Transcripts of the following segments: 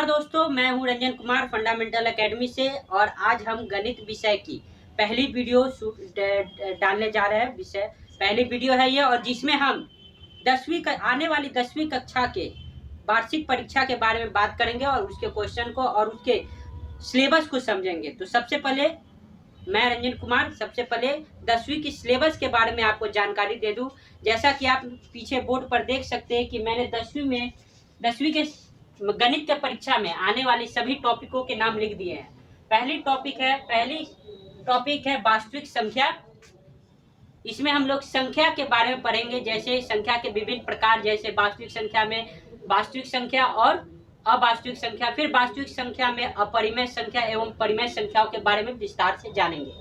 नमस्कार दोस्तों, मैं हूं रंजन कुमार फंडामेंटल एकेडमी से और आज हम गणित विषय की पहली वीडियो डालने जा रहे हैं। विषय पहली वीडियो है ये, और जिसमें हम आने वाली 10वीं कक्षा के वार्षिक परीक्षा के बारे में बात करेंगे और उसके क्वेश्चन को और उसके सिलेबस को समझेंगे। तो सबसे पहले मैं रंजन कुमार सबसे पहले 10वीं की सिलेबस के बारे में आपको जानकारी दे दूं। जैसा कि आप पीछे बोर्ड पर देख सकते हैं कि मैंने 10वीं के गणित के परीक्षा में आने वाली सभी टॉपिकों के नाम लिख दिए हैं। पहली टॉपिक है वास्तविक संख्या। इसमें हम लोग संख्या के बारे में पढ़ेंगे, जैसे संख्या के विभिन्न प्रकार, जैसे वास्तविक संख्या में वास्तविक संख्या और अवास्तविक संख्या, फिर वास्तविक संख्या में अपरिमेय संख्या एवं परिमेय संख्याओं के बारे में विस्तार से जानेंगे।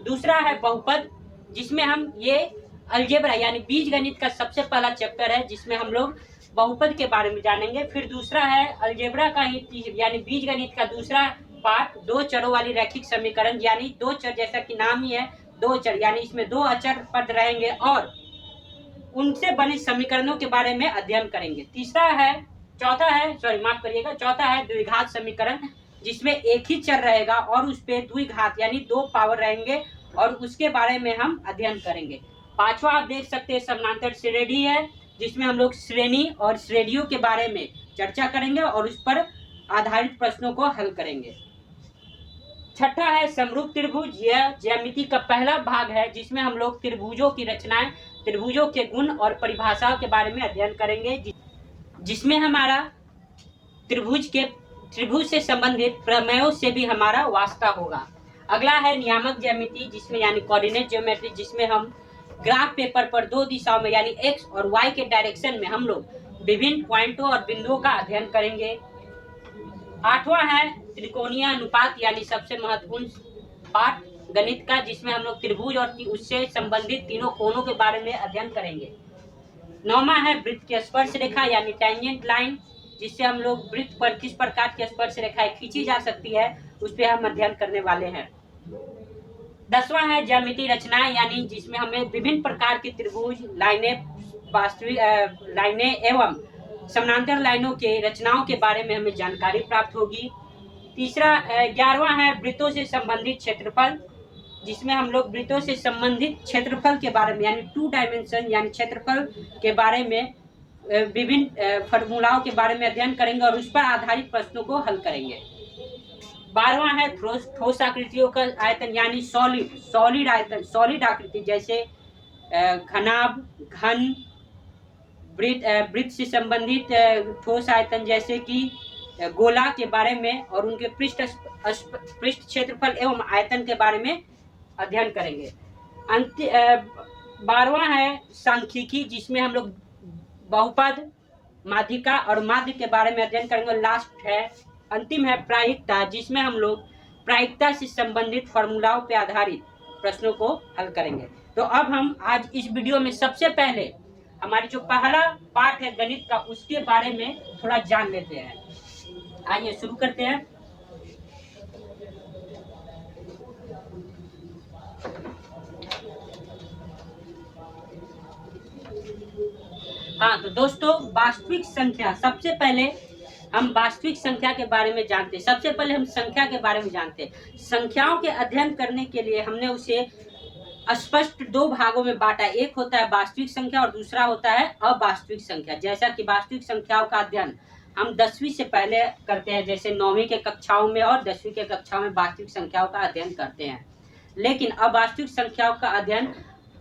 दूसरा है बहुपद, जिसमें हम ये अलजेब्रा यानी बीजगणित का सबसे पहला चैप्टर है, जिसमें हम लोग बहुपद के बारे में जानेंगे। फिर दूसरा है अलजेब्रा का ही यानी बीजगणित का दूसरा पार्ट, दो चरों वाली रैखिक समीकरण, यानी दो चर, जैसा कि नाम ही है दो चर, यानी इसमें दो अचर पद रहेंगे और उनसे बने समीकरणों के बारे में अध्ययन करेंगे। चौथा है द्विघात समीकरण, जिसमें एक ही चर रहेगा और उस पे द्विघात यानी दो पावर रहेंगे और उसके बारे में हम अध्ययन करेंगे। पांचवा आप देख सकते हैं समानांतर श्रेणी है, जिसमें हम लोग श्रेणी और श्रेणियों के बारे में चर्चा करेंगे और उस पर आधारित प्रश्नों को हल करेंगे। छठा है समरूप त्रिभुज। यह ज्यामिति का पहला भाग है, जिसमें हम लोग त्रिभुजों की रचनाएं, त्रिभुजों के गुण और परिभाषाओं के बारे में अध्ययन करेंगे, जिसमें हमारा त्रिभुज से संबंधित प्रमेयों से भी हमारा वास्ता होगा। अगला है नियामक ज्यामिति, जिसमें यानी कोऑर्डिनेट ज्योमेट्री, जिसमें हम ग्राफ पेपर पर दो दिशाओं में यानी एक्स और वाई के डायरेक्शन में हम लोग विभिन्न पॉइंटों और बिंदुओं का अध्ययन करेंगे। आठवां है त्रिकोणीय अनुपात, यानी सबसे महत्वपूर्ण पाठ गणित का, जिसमें हम लोग त्रिभुज और उससे संबंधित तीनों कोणों के बारे में अध्ययन करेंगे। नौवां है वृत्त की स्पर्श रेखा यानी टेंजेंट लाइन, जिससे हम लोग वृत्त पर किस प्रकार की स्पर्श रेखाएं खींची जा सकती है उस पर हम अध्ययन करने वाले हैं। 10वां है ज्यामिति रचनाएं, यानी जिसमें हमें विभिन्न प्रकार की त्रिभुज, लाइनें, वास्तविक लाइनें एवं समानांतर लाइनों के रचनाओं के बारे में हमें जानकारी प्राप्त होगी। 11वां है वृत्तों से संबंधित क्षेत्रफल, जिसमें हम लोग वृत्तों से संबंधित क्षेत्रफल के बारे में यानी 2 डायमेंशन यानी क्षेत्रफल के बारे में विभिन्न फॉर्मूलाओं के बारे में अध्ययन करेंगे और उस पर आधारित प्रश्नों को हल करेंगे। 12वां है ठोस आकृतियों का आयतन यानी सॉलिड आयतन, सॉलिड आकृति, जैसे घनाभ, घन, वृत्त से संबंधित ठोस आयतन जैसे कि गोला के बारे में और उनके पृष्ठ क्षेत्रफल एवं आयतन के बारे में अध्ययन करेंगे। 12वां है सांख्यिकी, जिसमें हम लोग बहुपद, माध्यिका और माध्य के बारे में अध्ययन करेंगे। लास्ट है अंतिम है प्रायिकता, जिसमें हम लोग प्रायिकता से संबंधित फॉर्मूलाओं पर आधारित प्रश्नों को हल करेंगे। तो अब हम आज इस वीडियो में सबसे पहले हमारी जो पहला पार्ट है गणित का, उसके बारे में थोड़ा जान लेते हैं। आइए शुरू करते हैं। हाँ, तो दोस्तों वास्तविक संख्या, सबसे पहले हम वास्तविक संख्या के बारे में जानते हैं। सबसे पहले हम संख्या के बारे में जानते हैं। संख्याओं के अध्ययन करने के लिए हमने उसे स्पष्ट दो भागों में बांटा। एक होता है वास्तविक संख्या और दूसरा होता है अवास्तविक संख्या। जैसा कि वास्तविक संख्याओं का अध्ययन हम 10वीं से पहले करते हैं, जैसे 9वीं के कक्षाओं में और 10वीं के कक्षाओं में वास्तविक संख्याओं का अध्ययन करते हैं। लेकिन अवास्तविक संख्याओं का अध्ययन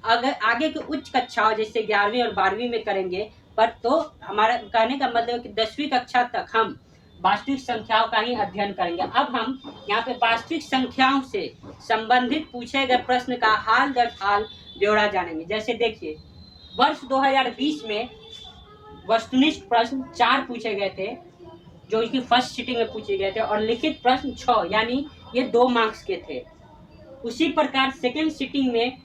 अगर आगे के उच्च कक्षाओं जैसे 11वीं और 12वीं में करेंगे, पर तो हमारा कहने का मतलब है कि 10वीं कक्षा तक हम वास्तविक संख्याओं का ही अध्ययन करेंगे। अब हम यहाँ पे वास्तविक संख्याओं से संबंधित पूछे गए प्रश्न का हाल दर हाल ब्यौरा जानेंगे। जैसे देखिए, वर्ष 2020 में वस्तुनिष्ठ प्रश्न 4 पूछे गए थे, जो इसकी फर्स्ट सिटिंग में पूछे गए थे, और लिखित प्रश्न 6, यानी ये 2 मार्क्स के थे। उसी प्रकार सेकेंड सिटिंग में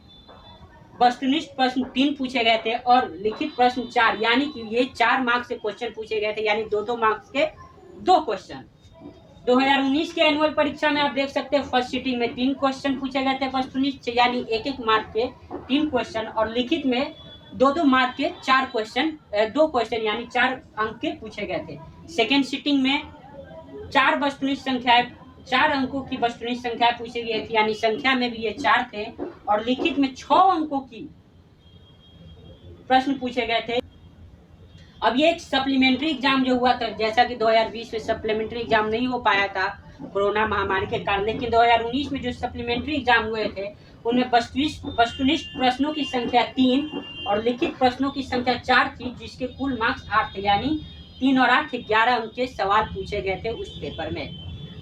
वस्तुनिष्ठ प्रश्न 3 पूछे गए थे और लिखित प्रश्न 4, यानी कि ये 4 मार्क्स से क्वेश्चन पूछे गए थे, यानी 2-2 मार्क्स के 2 क्वेश्चन। 2019 के एनुअल परीक्षा में आप देख सकते हैं फर्स्ट सिटिंग में 3 क्वेश्चन पूछे गए थे वस्तुनिष्ठ से, यानी 1-1 मार्क के 3 क्वेश्चन, और लिखित में 2-2 मार्क के 4 क्वेश्चन, 2 क्वेश्चन यानी 4 अंक के पूछे गए थे। सेकेंड सिटिंग में 4 वस्तुनिष्ठ संख्याएं, 4 अंकों की वस्तुनिष्ठ संख्या पूछी गई थी, यानी संख्या में भी ये 4 थे, और लिखित में 6 अंकों की प्रश्न पूछे गए थे। अब ये एक सप्लीमेंट्री एग्जाम जो हुआ था, जैसा कि 2020 में सप्लीमेंट्री एग्जाम नहीं हो पाया था कोरोना महामारी के कारण, लेकिन 2019 में जो सप्लीमेंट्री एग्जाम हुए थे उनमें वस्तुनिष्ठ प्रश्नों की संख्या 3 और लिखित प्रश्नों की संख्या 4 थी, जिसके कुल मार्क्स 8 थे, यानी 3 और 8 11 अंक के सवाल पूछे गए थे उस पेपर में।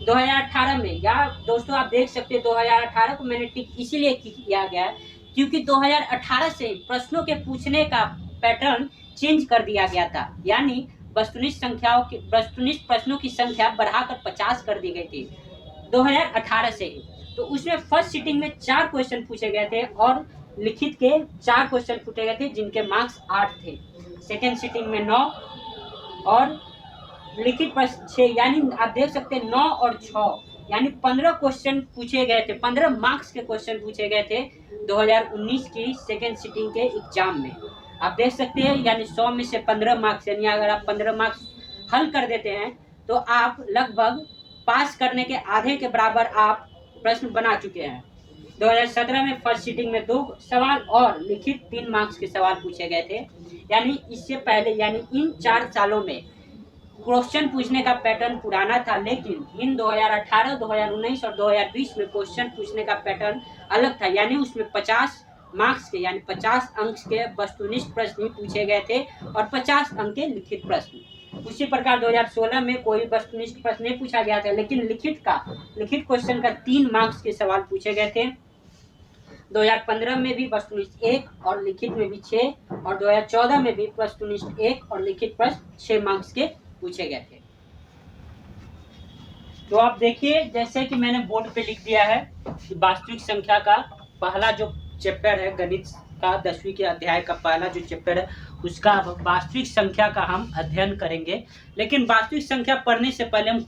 2018 में, या दोस्तों आप देख सकते हैं 2018 को मैंने टिक इसीलिए किया गया क्योंकि 2018 से प्रश्नों के पूछने का पैटर्न चेंज कर दिया गया था, यानी वस्तुनिष्ठ प्रश्नों की संख्या बढ़ाकर 50 कर दी गई थी 2018 से ही। तो उसमें फर्स्ट सिटिंग में 4 क्वेश्चन पूछे गए थे और लिखित के 4 क्वेश्चन पूछे गए थे जिनके मार्क्स 8 थे। सेकेंड सिटिंग में 9 और लिखित प्रश्न 6, यानी आप देख सकते हैं 9 और 6 यानी 15 क्वेश्चन पूछे गए थे, 15 मार्क्स के क्वेश्चन पूछे गए थे 2019 की सेकेंड सिटिंग के एग्जाम में। आप देख सकते हैं, यानी 100 में से 15 मार्क्स, यानी अगर आप 15 मार्क्स हल कर देते हैं तो आप लगभग पास करने के आधे के बराबर आप प्रश्न बना चुके हैं। 2017 में फर्स्ट सिटिंग में 2 सवाल और लिखित 3 मार्क्स के सवाल पूछे गए थे, यानी इससे पहले, यानी इन 4 सालों में क्वेश्चन पूछने का पैटर्न पुराना था, लेकिन इन 2018, 2019 और 2020 में क्वेश्चन पूछने का पैटर्न अलग था, यानी उसमें 50 मार्क्स के, यानी 50 अंक के वस्तुनिष्ठ प्रश्न पूछे गए थे और 50 अंक के लिखित प्रश्न। उसी प्रकार 2016 में कोई वस्तुनिष्ठ प्रश्न नहीं पूछा गया था, लेकिन लिखित क्वेश्चन का 3 मार्क्स के सवाल पूछे गए थे। 2015 में भी वस्तुनिष्ठ 1 और लिखित में भी 6, और 2014 में भी वस्तुनिष्ठ 1 और लिखित प्रश्न 6 मार्क्स के पूछे गए थे। तो आप देखिए, जैसे कि मैंने बोर्ड पे लिख दिया है कि वास्तविक संख्या का पहला जो चैप्टर है गणित का 10वीं के अध्याय का पहला जो चैप्टर है उसका वास्तविक संख्या का हम अध्ययन करेंगे। लेकिन वास्तविक संख्या पढ़ने से पहले हम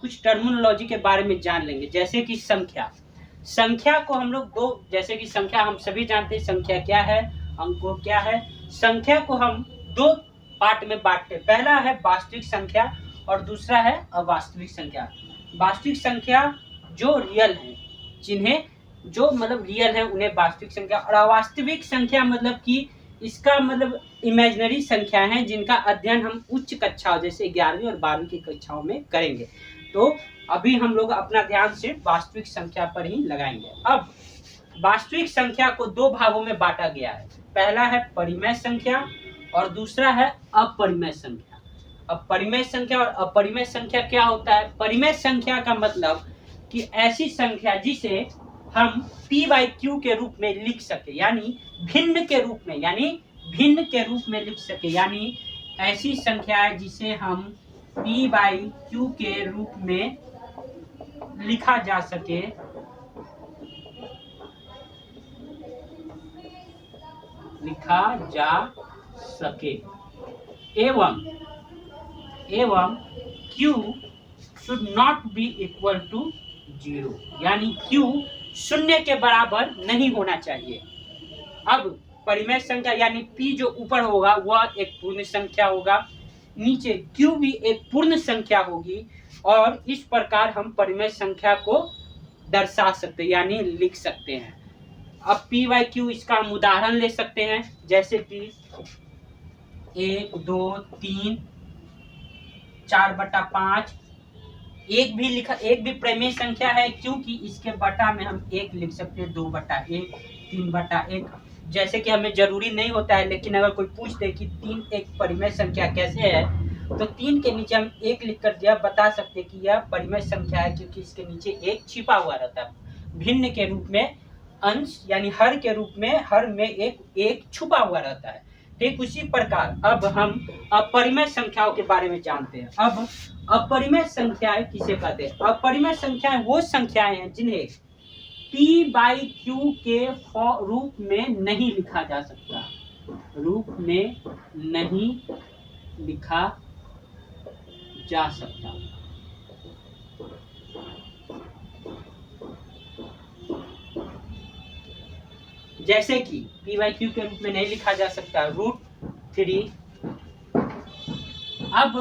कुछ टर्मिनोलॉजी के बारे में जान लेंगे। जैसे कि संख्या को हम लोग जैसे कि संख्या हम सभी जानते हैं संख्या क्या है, अंकों क्या है। संख्या को हम 2 पार्ट में बांटते हैं, पहला है वास्तविक संख्या और दूसरा है अवास्तविक संख्या। वास्तविक संख्या जो रियल है, जिन्हें जो मतलब रियल है उन्हें वास्तविक संख्या, और अवास्तविक संख्या मतलब कि इसका मतलब इमेजिनरी संख्या है जिनका अध्ययन हम उच्च कक्षाओं जैसे 11वीं और 12वीं की कक्षाओं में करेंगे। तो अभी हम लोग अपना ध्यान सिर्फ वास्तविक संख्या पर ही लगाएंगे। अब वास्तविक संख्या को 2 भागों में बांटा गया है, पहला है परिमेय संख्या और दूसरा है अपरिमेय संख्या। अब परिमेय संख्या और अपरिमेय संख्या क्या होता है? परिमेय संख्या का मतलब कि ऐसी संख्या जिसे हम p/q के रूप में लिख सके, यानी भिन्न के रूप में लिख सके, यानी ऐसी संख्या है जिसे हम p/q के रूप में लिखा जा सके, एवं q should not be equal to 0, यानी q शून्य के बराबर नहीं होना चाहिए। अब परिमेय संख्या यानी p जो ऊपर होगा वह एक पूर्ण संख्या होगा, नीचे q भी एक पूर्ण संख्या होगी, और इस प्रकार हम परिमेय संख्या को दर्शा सकते हैं यानी लिख सकते हैं। अब p/q इसका हम उदाहरण ले सकते हैं, जैसे कि 1, 2, 3, 4/5। एक भी परिमेय संख्या है क्योंकि इसके बटा में हम 1 लिख सकते हैं, 2/1, 3/1। जैसे कि हमें जरूरी नहीं होता है, लेकिन अगर कोई पूछ दे कि 3 एक परिमेय संख्या कैसे है, तो 3 के नीचे हम 1 लिख कर यह बता सकते हैं कि यह परिमेय संख्या है, क्योंकि इसके नीचे 1 छिपा हुआ रहता है। भिन्न के रूप में अंश यानी हर के रूप में हर में एक छुपा हुआ रहता है। ठीक उसी प्रकार अब हम अपरिमेय संख्याओं के बारे में जानते हैं। अब अपरिमेय संख्याएं किसे कहते हैं? अपरिमेय संख्याएं वो संख्याएं हैं जिन्हें p/q के रूप में नहीं लिखा जा सकता, जैसे कि p/q के रूप में नहीं लिखा जा सकता √3। अब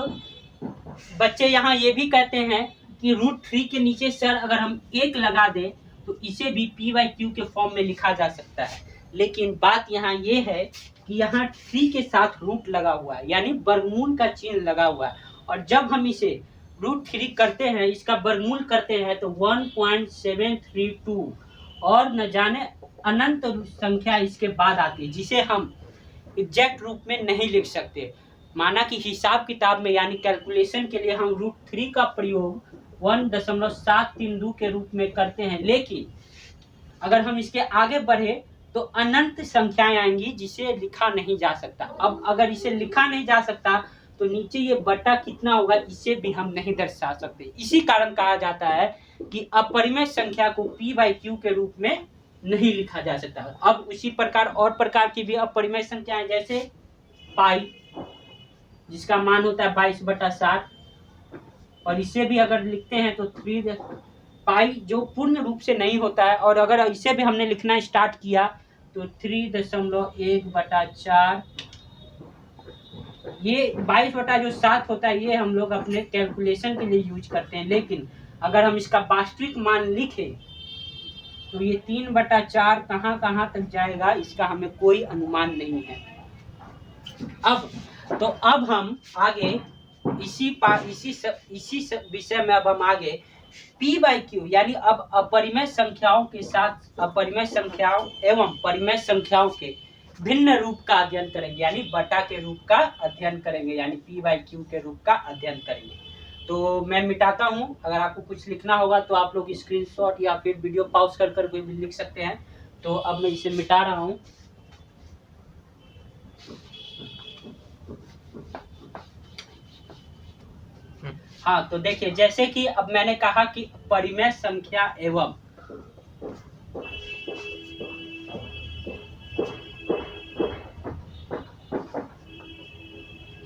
बच्चे यहाँ ये भी कहते हैं कि √3 के नीचे सर अगर हम 1 लगा दें तो इसे भी p/q के फॉर्म में लिखा जा सकता है। लेकिन बात यहाँ ये है कि यहाँ 3 के साथ रूट लगा हुआ है, यानी वर्गमूल का चिन्ह लगा हुआ है, और जब हम इसे √3 करते हैं, इसका वर्गमूल करते हैं तो 1.732 और न जाने अनंत संख्या इसके बाद आती है, जिसे हम एग्जैक्ट रूप में नहीं लिख सकते। माना कि हिसाब किताब में यानी कैलकुलेशन के लिए हम √3 का प्रयोग 1.732 के रूप में करते हैं, लेकिन अगर हम इसके आगे बढ़े तो अनंत संख्याएं आएंगी जिसे लिखा नहीं जा सकता। अब अगर इसे लिखा नहीं जा सकता तो नीचे ये बटा कितना होगा इसे भी हम नहीं दर्शा सकते। इसी कारण कहा जाता है कि अपरिमेय संख्या को p/q के रूप में नहीं लिखा जा सकता। अब उसी प्रकार और प्रकार की भी अपरिमेय संख्याएं, जैसे पाई जिसका मान होता है 22/60, और इसे भी अगर लिखते हैं तो 3 पाई जो पूर्ण रूप से नहीं होता है, और अगर इसे भी हमने लिखना स्टार्ट किया तो 3.1/4, ये 22/7 होता है, ये हम लोग अपने कैलकुलेशन के लिए यूज करते हैं। लेकिन अगर हम इसका वास्तविक मान लिखें तो ये 3/4 कहाँ तक जाएगा इसका हमें कोई अनुमान नहीं है। अब हम आगे इसी विषय में अब हम आगे p/q यानी अब अपरिमेय संख्याओं के साथ अपरिमेय संख्याओं एवं परिमेय संख्याओं के भिन्न रूप का अध्ययन करेंगे, यानी बटा के रूप का अध्ययन करेंगे, यानी p/q के रूप का अध्ययन करेंगे। तो मैं मिटाता हूं, अगर आपको कुछ लिखना होगा तो आप लोग स्क्रीनशॉट या फिर वीडियो पॉज कर भी लिख सकते हैं। तो अब मैं इसे मिटा रहा हूं। हाँ, तो देखिए जैसे कि अब मैंने कहा कि परिमेय संख्या एवं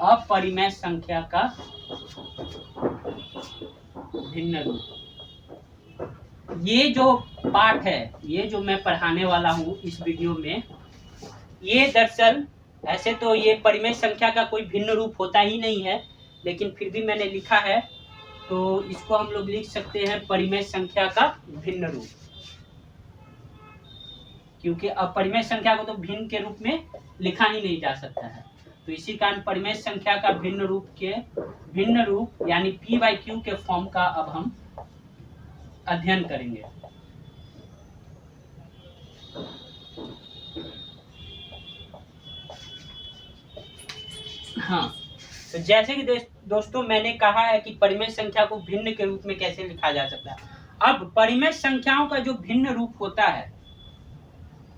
अपरिमेय संख्या का भिन्न रूप, ये जो पाठ है, ये जो मैं पढ़ाने वाला हूँ इस वीडियो में, ये दरअसल ऐसे तो ये परिमेय संख्या का कोई भिन्न रूप होता ही नहीं है, लेकिन फिर भी मैंने लिखा है तो इसको हम लोग लिख सकते हैं परिमेय संख्या का भिन्न रूप, क्योंकि अपरिमेय संख्या को तो भिन्न के रूप में लिखा ही नहीं जा सकता है। तो इसी कारण परिमेय संख्या का भिन्न रूप यानी p/q के फॉर्म का अब हम अध्ययन करेंगे। हाँ, तो जैसे कि दोस्तों मैंने कहा है कि परिमेय संख्या को भिन्न के रूप में कैसे लिखा जा सकता है। अब परिमेय संख्याओं का जो भिन्न रूप होता है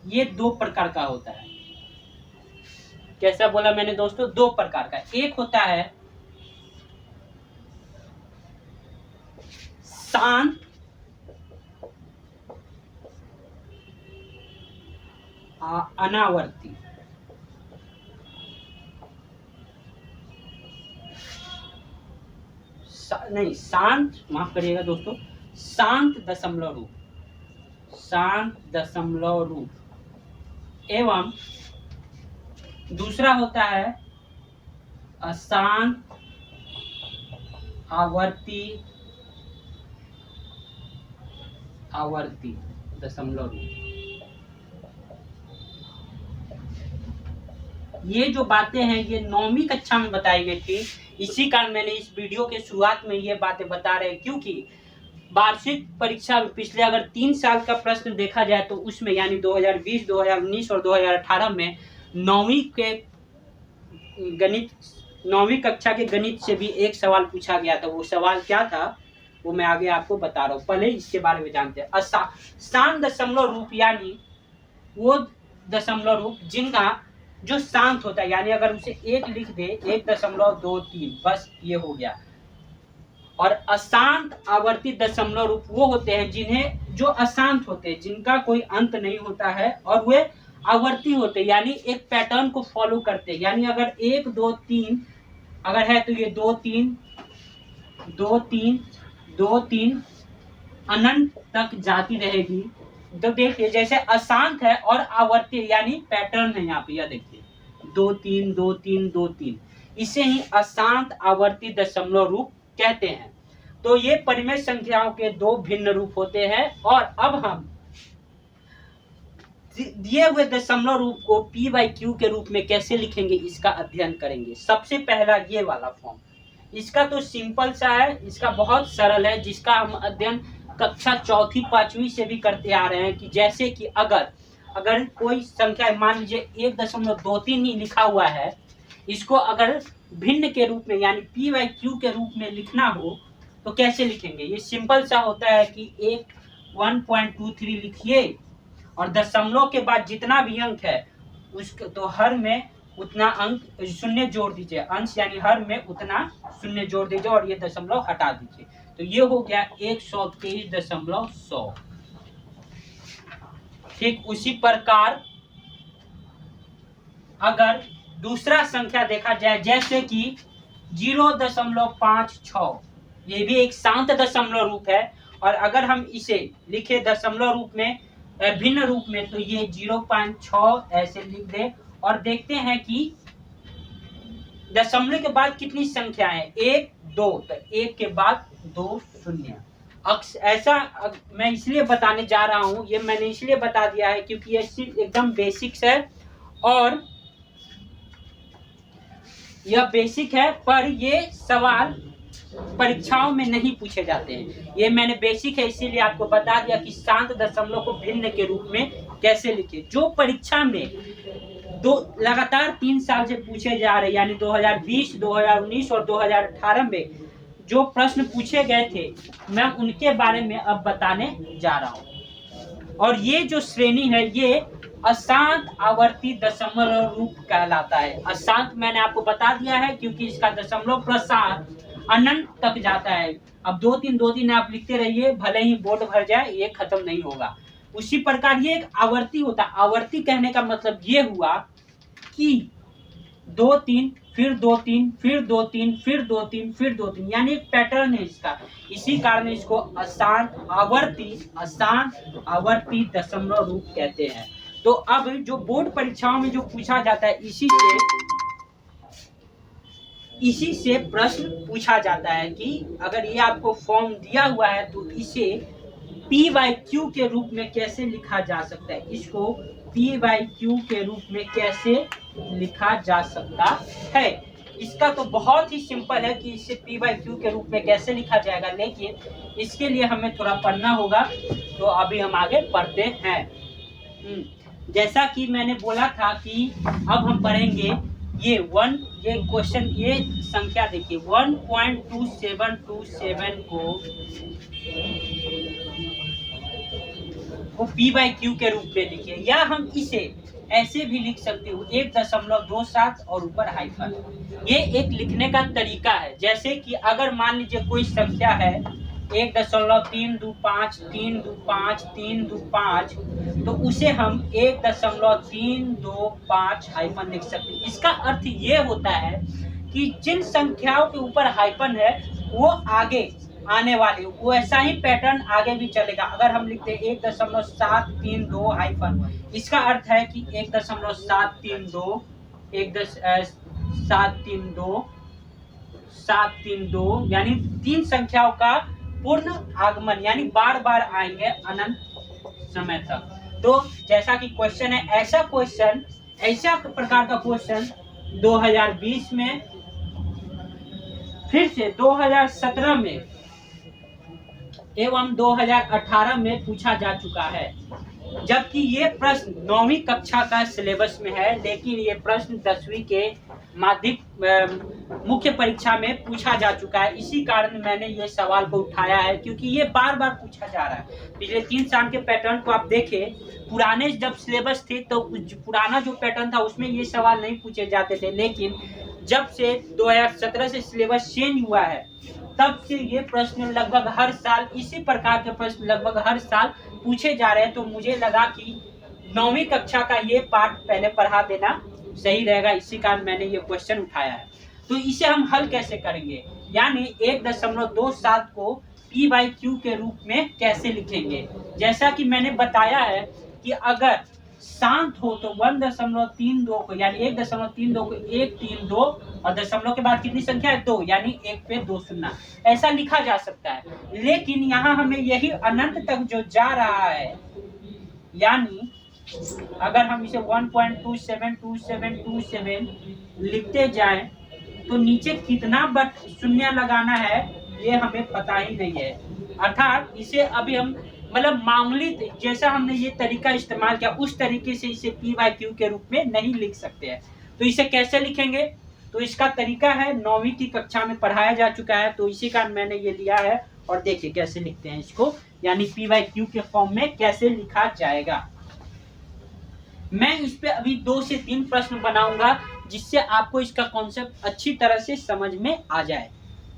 ये 2 प्रकार का होता है। कैसा बोला मैंने दोस्तों? 2 प्रकार का। एक होता है शांत अनावर्ती, नहीं शांत, माफ करिएगा दोस्तों, शांत दशमलव रूप एवं दूसरा होता है अशांत आवर्ती दशमलव रूप। ये जो बातें हैं ये 9वीं कक्षा में बताई गई थी, इसी कारण मैंने इस वीडियो के शुरुआत में ये बातें बता रहे हैं, क्योंकि वार्षिक परीक्षा में पिछले अगर 3 साल का प्रश्न देखा जाए तो उसमें यानी 2020, 2019 और 2018 में 9वीं कक्षा के गणित से भी एक सवाल पूछा गया था। वो सवाल क्या था वो मैं आगे आपको बता रहा हूँ, पहले इसके बारे में जानते हैं। शांत दशमलव रूप यानी वो दशमलव रूप जिनका जो शांत होता है, यानी अगर उसे 1 लिख दे 1.23 बस ये हो गया। और अशांत आवर्ती दशमलव रूप वो होते हैं जिन्हें जो अशांत होते हैं, जिनका कोई अंत नहीं होता है और वे आवर्ती होते हैं, यानी एक पैटर्न को फॉलो करते हैं। यानी अगर 1 2 3 अगर है तो ये 2 3 2 3 2 3 अनंत तक जाती रहेगी। तो देखिए जैसे अशांत है और आवर्ती यानी पैटर्न है, यहाँ पे यह देखिए 2 3 2 3 2 3, इसे ही अशांत आवर्ती दशमलव रूप कहते हैं। तो ये परिमेय संख्याओं के दो भिन्न रूप होते हैं। और अब हम दिए हुए दशमलव रूप को p/q के रूप में कैसे लिखेंगे इसका अध्ययन करेंगे। सबसे पहला ये वाला फॉर्म, इसका तो सिंपल सा है, इसका बहुत सरल है, जिसका हम अध्ययन कक्षा चौथी पांचवी से भी करते आ रहे हैं। कि जैसे कि अगर कोई संख्या मान लीजिए 1.23 ही लिखा हुआ है, इसको अगर भिन्न के रूप में यानी p/q के रूप में लिखना हो तो कैसे लिखेंगे। ये सिंपल सा होता है कि 1.23 लिखिए और दशमलव के बाद जितना भी अंक है उसको तो हर में उतना अंक शून्य जोड़ दीजिए, अंश यानी हर में उतना शून्य जोड़ दीजिए और ये दशमलव हटा दीजिए। तो ये हो गया 123.100। ठीक उसी प्रकार अगर दूसरा संख्या देखा जाए जैसे कि 0.56, ये भी एक शांत दशमलव रूप है। और अगर हम इसे लिखे दशमलव रूप में भिन्न रूप में तो ये 0.6 ऐसे लिख दे और देखते हैं कि दशमलव के बाद कितनी संख्या है, 1 2, तो 1 के बाद 2 शून्य। ऐसा मैं इसलिए बताने जा रहा हूं, ये मैंने इसलिए बता दिया है क्योंकि ये सिर्फ एकदम बेसिक्स है और यह बेसिक है, पर ये सवाल परीक्षाओं में नहीं पूछे जाते हैं। ये मैंने बेसिक है इसीलिए आपको बता दिया कि शांत दशमलव को भिन्न के रूप में कैसे लिखे। जो परीक्षा में लगातार 3 साल से पूछे जा रहे यानी 2020, 2019 और 2018 में जो प्रश्न पूछे गए थे, मैं उनके बारे में अब बताने जा रहा हूँ। और ये जो श्रेणी है ये अशांत आवर्ती दशमलव रूप कहलाता है। अशांत मैंने आपको बता दिया है क्योंकि इसका दशमलव प्रसार अनंत तक जाता है। अब 2-3 आप लिखते रहिए, भले ही बोर्ड भर जाए, ये खत्म नहीं होगा। उसी प्रकार ये एक आवर्ती होता है। आवर्ती कहने का मतलब ये हुआ कि 2-3 फिर 2-3 फिर 2-3 फिर 2-3 फिर 2-3, यानी एक पैटर्न है इसका। इसी कारण इसको अशांत आवर्ती दशमलव रूप कहते हैं। तो अब जो बोर्ड परीक्षाओं में जो पूछा जाता है इसी से प्रश्न पूछा जाता है कि अगर ये आपको फॉर्म दिया हुआ है तो इसे p/q के रूप में कैसे लिखा जा सकता है, इसको p/q के रूप में कैसे लिखा जा सकता है। इसका तो बहुत ही सिंपल है कि इसे p/q के रूप में कैसे लिखा जाएगा, लेकिन इसके लिए हमें थोड़ा पढ़ना होगा। तो अभी हम आगे पढ़ते हैं। जैसा कि मैंने बोला था कि अब हम पढ़ेंगे ये क्वेश्चन, ये संख्या देखिए 1.2727 को p/q के रूप में लिखिए, या हम इसे ऐसे भी लिख सकते हो 1.27 और ऊपर हाइफन। ये एक लिखने का तरीका है। जैसे कि अगर मान लीजिए कोई संख्या है 1.325 तो उसे हम 1.325 हाइफन लिख सकते हैं। इसका अर्थ ये होता है कि जिन संख्याओं के ऊपर हाइफन है वो आगे आने वाले, वो ऐसा ही पैटर्न आगे भी चलेगा। अगर हम लिखते हैं 1.732 हाइफन, इसका अर्थ है कि 1.732 यानी 3 संख्याओं का पूर्ण आगमन, यानी बार बार आएंगे अनंत समय तक। तो जैसा कि क्वेश्चन है, ऐसा प्रकार का क्वेश्चन 2020 में, फिर से 2017 में एवं 2018 में पूछा जा चुका है। जबकि ये प्रश्न 9वीं कक्षा का सिलेबस में है, लेकिन ये प्रश्न 10वीं के माध्यमिक मुख्य परीक्षा में पूछा जा चुका है। इसी कारण मैंने ये सवाल को उठाया है, क्योंकि ये बार बार पूछा जा रहा है। पिछले 3 साल के पैटर्न को आप देखें, पुराने जब सिलेबस थे तो पुराना जो पैटर्न था उसमें ये सवाल नहीं पूछे जाते थे, लेकिन जब से 2017 से सिलेबस चेंज हुआ है तब से ये प्रश्न लगभग हर साल, इसी प्रकार के प्रश्न लगभग हर साल पूछे जा रहे हैं। तो मुझे लगा कि 9वीं कक्षा का ये पार्ट पहले पढ़ा देना सही रहेगा, इसी कारण मैंने ये क्वेश्चन उठाया है। तो इसे हम हल कैसे करेंगे, यानी 1.27 को p/q के रूप में कैसे लिखेंगे। जैसा कि मैंने बताया है कि अगर शांत हो तो 1.32 को यानी 1.32 को 132 और दशमलव के बाद कितनी संख्या है 2 यानी 1 पे 2 शून्य ऐसा लिखा जा सकता है। लेकिन यहाँ हमें यही अनंत तक जो जा रहा है यानी अगर हम इसे 1.272727 लिखते जाएं तो नीचे कितना बट शून्य लगाना है ये हमें पता ही नहीं है। अर्थात इसे अभी हम मतलब मामूली जैसा हमने ये तरीका इस्तेमाल किया उस तरीके से इसे पी बाई क्यू के रूप में नहीं लिख सकते हैं। तो इसे कैसे लिखेंगे? तो इसका तरीका है 9वीं की कक्षा में पढ़ाया जा चुका है, तो इसी कारण मैंने ये लिया है और देखिए कैसे लिखते हैं इसको, यानी पी बाई क्यू के फॉर्म में कैसे लिखा जाएगा। मैं इस पे अभी 2 से 3 प्रश्न बनाऊंगा जिससे आपको इसका कॉन्सेप्ट अच्छी तरह से समझ में आ जाए।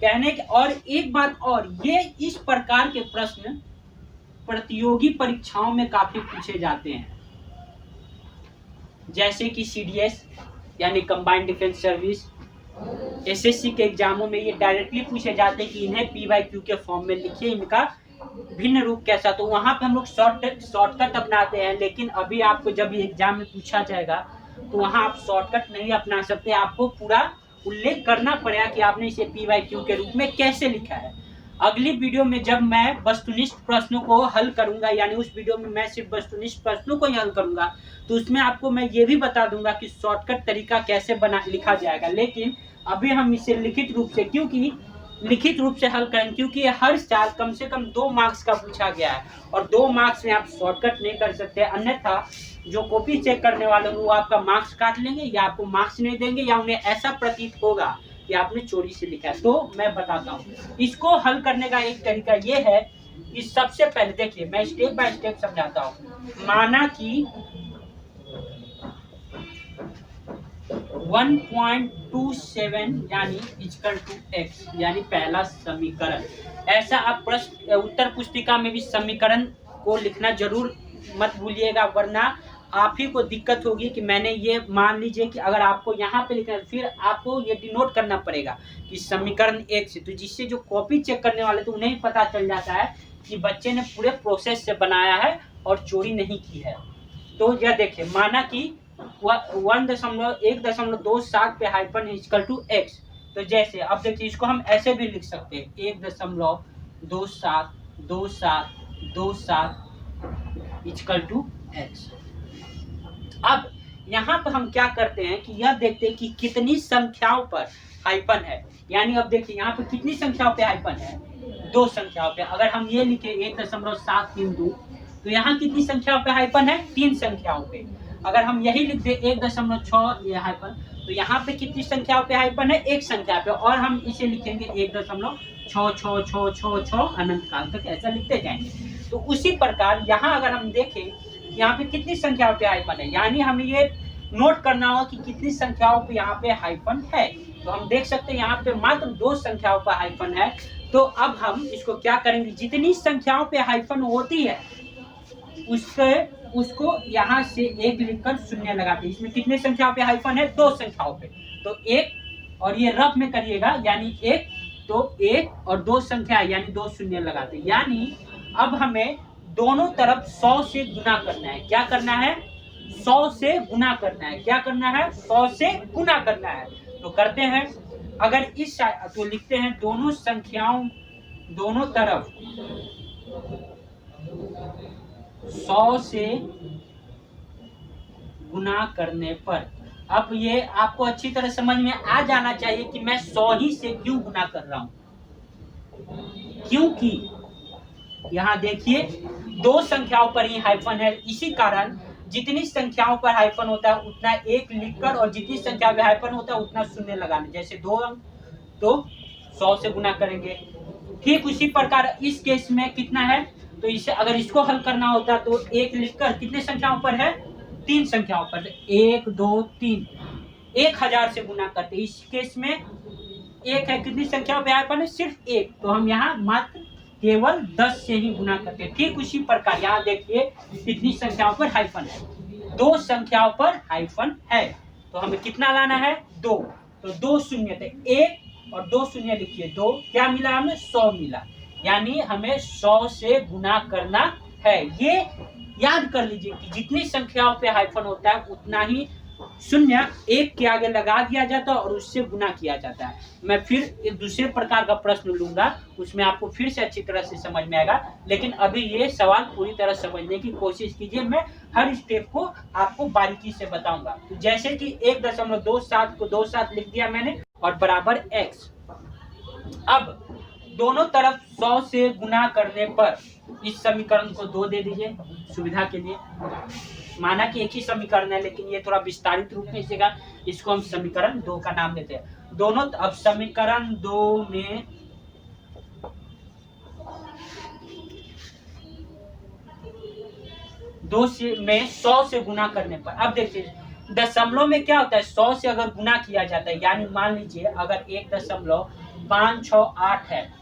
कहने के और एक बात और, ये इस प्रकार के प्रश्न प्रतियोगी परीक्षाओं में काफी पूछे जाते हैं, जैसे कि सीडीएस यानी कंबाइंड डिफेंस सर्विस, एसएससी के एग्जामों में ये डायरेक्टली पूछे जाते हैं कि इन्हें पी बाई क्यू के फॉर्म में लिखिए, इनका भिन्न रूप कैसा। तो वहां पे हम लोग शॉर्टकट अपनाते हैं, लेकिन अभी आपको जब ये एग्जाम में पूछा जाएगा तो वहां आप शॉर्टकट नहीं अपना सकते, आपको पूरा उल्लेख करना पड़ेगा कि आपने इसे पी बाई क्यू के रूप में कैसे लिखा है। अगली वीडियो में जब मैं वस्तुनिष्ठ प्रश्नों को हल करूंगा, यानी उस वीडियो में मैं सिर्फ वस्तुनिष्ठ प्रश्नों को ही हल करूंगा, तो उसमें आपको मैं ये भी बता दूंगा कि शॉर्टकट तरीका कैसे लिखा जाएगा। लेकिन अभी हम इसे लिखित रूप से, क्योंकि लिखित रूप से हल करें, क्योंकि हर साल कम से कम 2 मार्क्स का पूछा गया है और 2 मार्क्स में आप शॉर्टकट नहीं कर सकते, अन्यथा जो कॉपी चेक करने वाले वो आपका मार्क्स काट लेंगे या आपको मार्क्स नहीं देंगे या उन्हें ऐसा प्रतीत होगा कि आपने चोरी से लिखा है। तो मैं बताता हूँ इसको हल करने का एक तरीका ये है कि सबसे पहले देखिए मैं स्टेप बाय स्टेप समझाता हूँ। माना कि 1.27 यानी इक्वल टू x यानी पहला समीकरण। ऐसा आप प्रश्न उत्तर पुस्तिका में भी समीकरण को लिखना जरूर मत भूलिएगा, वरना आप ही को दिक्कत होगी कि मैंने ये मान लीजिए कि अगर आपको यहाँ पे लिखना है फिर आपको ये डिनोट करना पड़ेगा कि समीकरण 1 से, तो जिससे जो कॉपी चेक करने वाले तो उन्हें पता चल जाता है कि बच्चे ने पूरे प्रोसेस से बनाया है और चोरी नहीं की है। तो यह देखिए माना कि 1.27 पे हाइफन इक्वल टू x, तो जैसे अब देखिए इसको हम ऐसे भी लिख सकते हैं 1.272727 इक्वल टू x। अब यहाँ पर हम क्या करते हैं कि यह देखते हैं कि कितनी संख्याओं पर हाइफन है, यानी अब देखिए यहाँ पे कितनी संख्याओं पे हाइफन है, 2 संख्याओं पे। अगर हम ये लिखे 1.732 तो यहाँ कितनी संख्याओं पे हाइफन है, 3 संख्याओं पे। अगर हम यही लिख दे 1.6 ये हाइफन तो यहाँ पे कितनी संख्याओं पे हाइफन है, 1 संख्या पे, और हम इसे लिखेंगे 1.66666 अनंत काल तक, ऐसा लिखते जाएंगे। तो उसी प्रकार यहाँ अगर हम देखें यहाँ पे कितनी संख्याओं पे हाइफन है, यानी हमें ये नोट करना होगा कि कितनी संख्याओं पे यहाँ पे हाइफन है। तो हम देख सकते हैं यहाँ पे मात्र 2 संख्याओं पर हाइफन है। तो अब हम इसको क्या करेंगे, जितनी संख्याओं पे हाइफन होती है उसको यहाँ से 1 लिखकर शून्य लगाते हैं। इसमें कितने संख्याओं पे हाइफन है, 2 संख्याओं पे, तो 1 और ये रफ में करिएगा यानी 1, तो 1 और 2 संख्या यानी 2 शून्य लगाते हैं। यानी अब हमें दोनों तरफ 100 से गुना करना है। क्या करना है, 100 से गुना करना है। क्या करना है, 100 से गुना करना है। तो करते हैं, अगर इस तो लिखते हैं दोनों संख्याओं दोनों तरफ 100 से गुना करने पर, अब ये आपको अच्छी तरह समझ में आ जाना चाहिए कि मैं 100 ही से क्यों गुना कर रहा हूं, क्योंकि यहाँ देखिए 2 संख्याओं पर ही हाइफन है, इसी कारण जितनी संख्याओं पर हाइफन होता है उतना 1 लिखकर और जितनी संख्या में हाइफन होता है उतना शून्य लगाना। जैसे 2 अंक तो 100 से गुना करेंगे। ठीक उसी प्रकार इस केस में कितना है, तो इसे अगर इसको हल करना होता तो 1 लिखकर कितने संख्याओं पर है, 3 संख्याओं पर, 1 2 3 1000 से गुना करते। इस केस में 1 है, कितनी संख्याओं पे हाइफन है, सिर्फ 1, तो हम यहाँ मात्र केवल 10 से ही गुना करते हैं। ठीक उसी प्रकार यहाँ देखिए कितनी संख्याओं पर हाइफन है, 2 संख्याओं पर हाइफन है, तो हमें कितना लाना है, 2, तो 2 शून्य थे, 1 और 2 शून्य लिखिए 2, क्या मिला हमें, 100 मिला। यानी हमें 100 से गुना करना है। ये याद कर लीजिए कि जितनी संख्याओं पे हाइफन होता है उतना ही शून्य एक के आगे लगा दिया जाता है और उससे गुना किया जाता है। मैं फिर एक दूसरे प्रकार का प्रश्न लूंगा, उसमें आपको फिर से अच्छी तरह से समझ में आएगा, लेकिन अभी ये सवाल पूरी तरह समझने की कोशिश कीजिए। मैं हर स्टेप को आपको बारीकी से बताऊंगा। तो जैसे कि 1.27 को 27 लिख दिया मैंने और बराबर x। अब दोनों तरफ 100 से गुना करने पर इस समीकरण को 2 दे दीजिए सुविधा के लिए। माना कि एक ही समीकरण है लेकिन ये थोड़ा विस्तारित रूप में इसेगा, इसको हम समीकरण 2 का नाम देते हैं। दोनों अब समीकरण 2 में में 100 से गुना करने पर, अब देखिए दशमलव में क्या होता है, 100 से अगर गुना किया जाता है, यानी मान लीजिए अगर 1.568 है,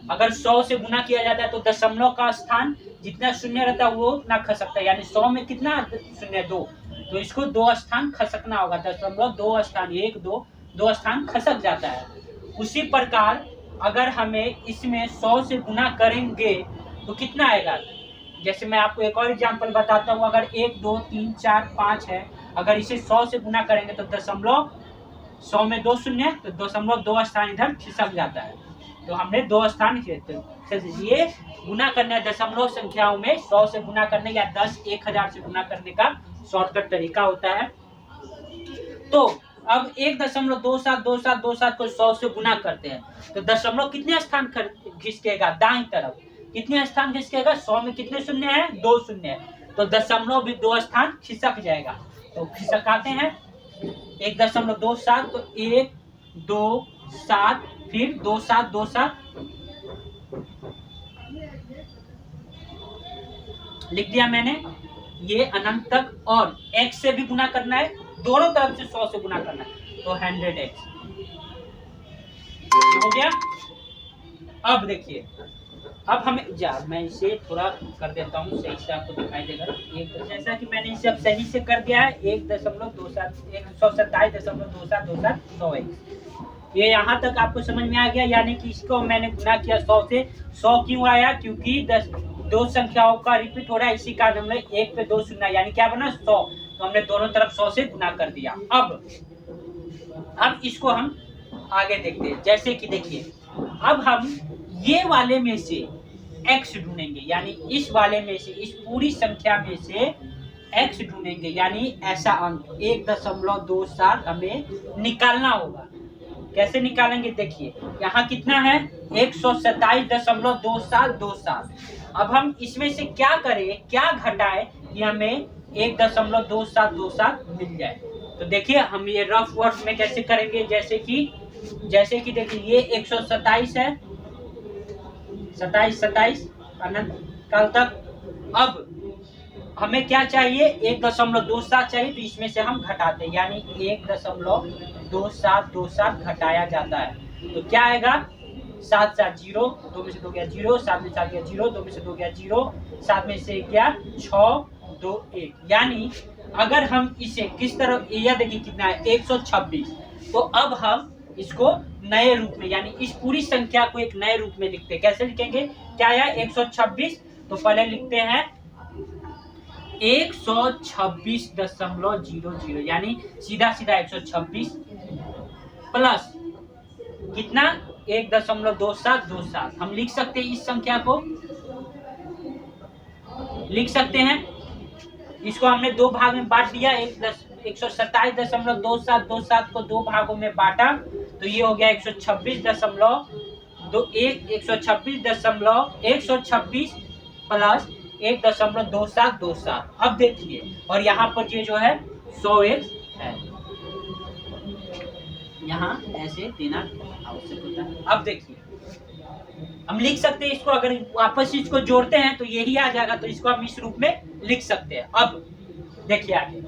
अगर 100 से गुना किया जाता है तो दशमलव का स्थान जितना शून्य रहता है वो उतना खसकता है, यानी 100 में कितना शून्य 2, तो इसको 2 स्थान खसकना होगा। दशमलव 2 स्थान 1 2 2 स्थान खसक जाता है। उसी प्रकार अगर हमें इसमें 100 से गुना करेंगे तो कितना आएगा, जैसे मैं आपको एक और एग्जांपल बताता हूँ। अगर 1 2 3 4 5 है, अगर इसे 100 से गुना करेंगे तो दशमलव 100 में 2 शून्य, तो दशमलव 2 स्थान इधर खिसक जाता है, तो हमने 2 स्थान ये गुना करना है दशमलव संख्याओं में 100 से गुना करने या 10 1000 से गुना करने का शॉर्टकट तरीका होता है। तो अब 1.272727 को 100 से गुना करते हैं तो दशमलव कितने स्थान खिसकेगा, दाईं तरफ कितने स्थान खिसकेगा, 100 में कितने शून्य है, 2 शून्य है, तो दशमलव भी 2 स्थान खिसक जाएगा। तो खिसकाते हैं 1.27 तो 1 2 7 फिर 2 7 2 7 लिख दिया मैंने, ये अनंत तक, और x से भी गुना करना है, दोनों तरफ से 100 से गुना करना है, तो 100x हो गया। अब देखिए, अब हमें मैं इसे थोड़ा कर देता हूँ सही से, आपको दिखाई देगा। जैसा कि मैंने इसे अब सही से कर दिया है 1.27 ये यहाँ तक आपको समझ में आ गया, यानी कि इसको मैंने गुना किया 100 से। 100 क्यों आया, क्योंकि 2 संख्याओं का रिपीट हो रहा है, इसी कारण हमने 1 पे 2 शून्य, यानी क्या बना 100, तो हमने दोनों तरफ 100 से गुना कर दिया। अब इसको हम आगे देखते हैं। जैसे कि देखिए, अब हम ये वाले में से x ढूंढेंगे, यानी इस वाले में से, इस पूरी संख्या में से x ढूंढेंगे, यानी ऐसा अंक 1.27 हमें निकालना होगा। कैसे निकालेंगे, देखिए यहाँ कितना है 127.2727। अब हम इसमें से क्या करें, क्या घटाएं कि हमें 1.2727 मिल जाए। तो देखिए हम ये रफ वर्क में कैसे करेंगे, जैसे कि देखिए ये 127 है, 27 अनंत काल तक। अब हमें क्या चाहिए, 1.27 चाहिए, तो इसमें से हम घटाते हैं, यानी 1.2727 घटाया जाता है, तो क्या आएगा 7 7 0, 2 में से 2 गया 0, 7 में 7 गया 0, 2 में से 2 गया 0, 7 में से 1 गया 6 2 1। यानी अगर हम इसे किस तरह, यह देखिए कितना है 126, तो अब हम इसको नए रूप में, यानी इस पूरी संख्या को एक नए रूप में लिखते हैं। कैसे लिखेंगे, क्या है 126, तो पहले लिखते हैं 126.00, यानी सीधा सीधा 126 प्लस कितना 1.2727 हम लिख सकते हैं। इस संख्या को लिख सकते हैं, इसको हमने 2 भाग में बांट दिया, 127.2727 को 2 भागों में बांटा, तो ये हो गया 126 प्लस 1.2727। अब देखिए, और यहाँ पर ये जो है 100x है, यहाँ ऐसे देना आवश्यक होता है। अब देखिए हम लिख सकते हैं इसको, अगर वापस इसको जोड़ते हैं तो यही आ जाएगा, तो इसको हम इस रूप में लिख सकते हैं। अब देखिए आगे,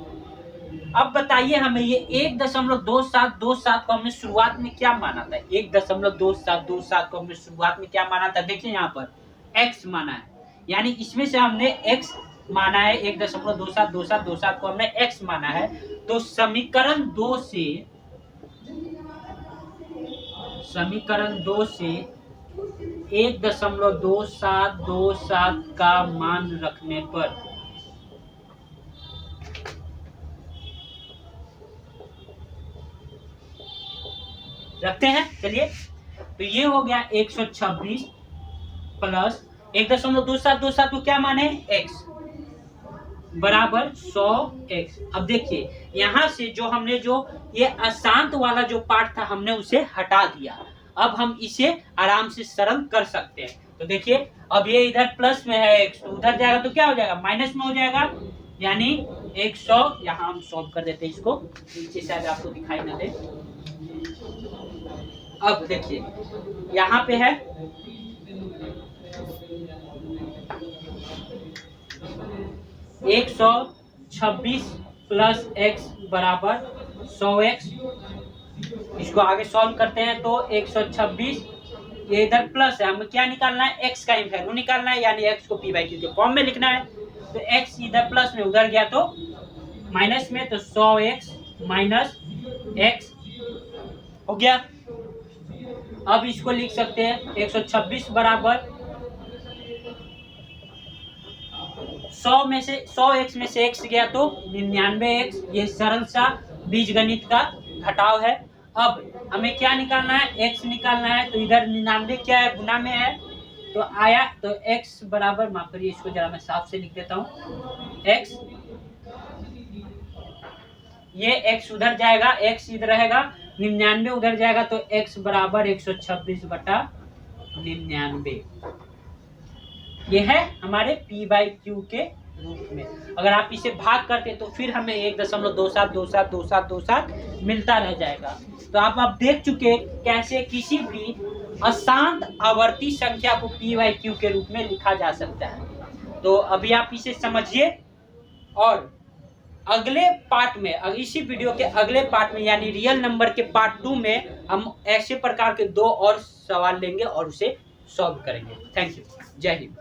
अब बताइए हमें ये 1.2727 को हमने शुरुआत में क्या माना था, 1.2727 को हमने शुरुआत में क्या माना था, देखिए यहाँ पर x माना है, यानी इसमें से हमने x माना है, 1.2727 को हमने x माना है, तो समीकरण 2 से 1.2727 का मान रखने पर रखते हैं। चलिए, तो ये हो गया 126 प्लस 1.2727 को क्या माने x बराबर 100x। अब देखिए यहाँ से जो हमने जो ये अशांत वाला जो पार्ट था हमने उसे हटा दिया। अब हम इसे आराम से सरल कर सकते हैं। तो देखिए अब ये इधर प्लस में है x, तो उधर जाएगा तो क्या हो जाएगा, माइनस में हो जाएगा, यानी 100। यहाँ हम सॉल्व कर देते हैं इसको, नीचे शायद आपको दिखाई ना दे। अब देखिए यहाँ पे है 126 प्लस x बराबर 100x। इसको आगे सॉल्व करते हैं तो 126, ये इधर प्लस है, हमें क्या निकालना है, x का वैल्यू निकालना है, यानी x को p/q के फॉर्म में लिखना है। तो x इधर प्लस में उधर गया तो माइनस में, तो 100x माइनस x हो गया। अब इसको लिख सकते हैं 126 बराबर 100 में से 100x में से x गया तो 99x। ये सरल सा बीजगणित का घटाव है। अब हमें क्या निकालना है, x निकालना है। तो इधर 99 क्या है, गुना में है, तो आया तो x बराबर, माफ करिए इसको जरा मैं साफ से लिख देता हूँ, x, ये x उधर जाएगा, x इधर रहेगा, 99 उधर जाएगा, तो x बराबर 126 बटा 99। ये है हमारे p/q के रूप में। अगर आप इसे भाग करते तो फिर हमें 1.27272727 मिलता रह जाएगा। तो आप देख चुके कैसे किसी भी अशांत आवर्ती संख्या को p/q के रूप में लिखा जा सकता है। तो अभी आप इसे समझिए, और अगले पार्ट में, इसी वीडियो के अगले पार्ट में यानी रियल नंबर के पार्ट 2 में हम ऐसे प्रकार के 2 और सवाल लेंगे और उसे सॉल्व करेंगे। थैंक यू, जय हिंद।